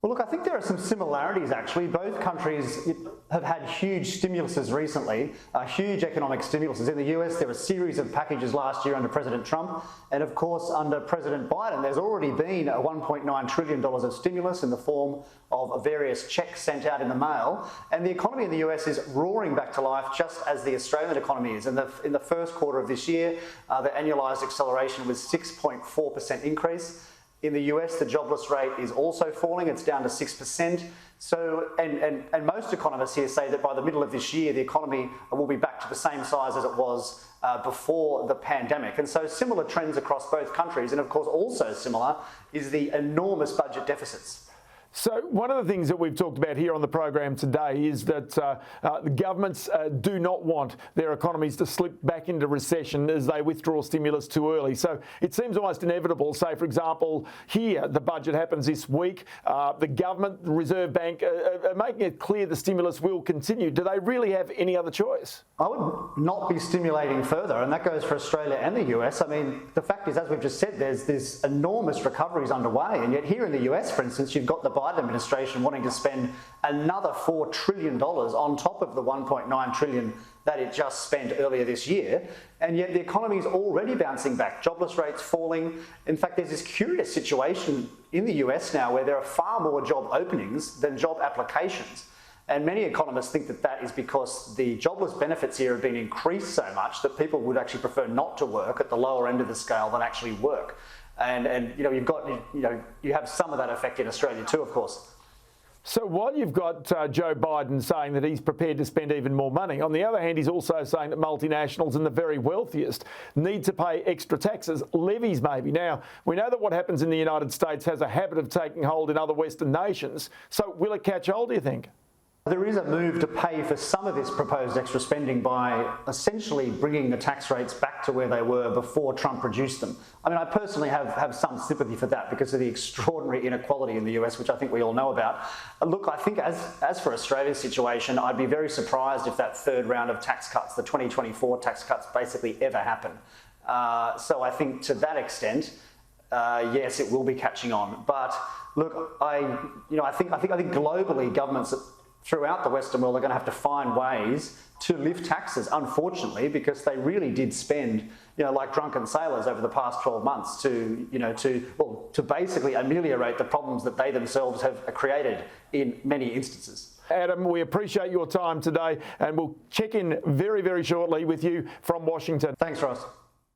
Well, look, I think there are some similarities, actually. Both countries have had huge stimuluses recently, huge economic stimuluses. In the US, there were a series of packages last year under President Trump. And of course, under President Biden, there's already been a $1.9 trillion of stimulus in the form of various checks sent out in the mail. And the economy in the US is roaring back to life, just as the Australian economy is. In the first quarter of this year, the annualised acceleration was 6.4% increase. In the US, the jobless rate is also falling. It's down to 6%. So, and most economists here say that by the middle of this year, the economy will be back to the same size as it was before the pandemic. And so similar trends across both countries. And of course, also similar is the enormous budget deficits. So one of the things that we've talked about here on the program today is that the governments do not want their economies to slip back into recession as they withdraw stimulus too early. So it seems almost inevitable. Say, for example, here the budget happens this week. The government, the Reserve Bank, are making it clear the stimulus will continue. Do they really have any other choice? I would not be stimulating further, and that goes for Australia and the US. I mean, the fact is, as we've just said, there's this enormous recoveries underway, and yet here in the US, for instance, you've got the Biden administration wanting to spend another $4 trillion on top of the $1.9 trillion that it just spent earlier this year, and yet the economy is already bouncing back. Jobless rates falling. In fact, there's this curious situation in the US now where there are far more job openings than job applications. And many economists think that that is because the jobless benefits here have been increased so much that people would actually prefer not to work at the lower end of the scale than actually work. And you know, you have some of that effect in Australia too, of course. So while you've got Joe Biden saying that he's prepared to spend even more money, on the other hand, he's also saying that multinationals and the very wealthiest need to pay extra taxes, levies maybe. Now, we know that what happens in the United States has a habit of taking hold in other Western nations. So will it catch hold, do you think? There is a move to pay for some of this proposed extra spending by essentially bringing the tax rates back to where they were before Trump reduced them. I mean, I personally have some sympathy for that because of the extraordinary inequality in the US, which I think we all know about. Look, I think as for Australia's situation, I'd be very surprised if that third round of tax cuts, the 2024 tax cuts, basically ever happen. So I think to that extent, yes, it will be catching on. But look, I think globally governments throughout the Western world are going to have to find ways to lift taxes, unfortunately, because they really did spend, like drunken sailors over the past 12 months to basically ameliorate the problems that they themselves have created in many instances. Adam, we appreciate your time today, and we'll check in very, very shortly with you from Washington. Thanks, Ross.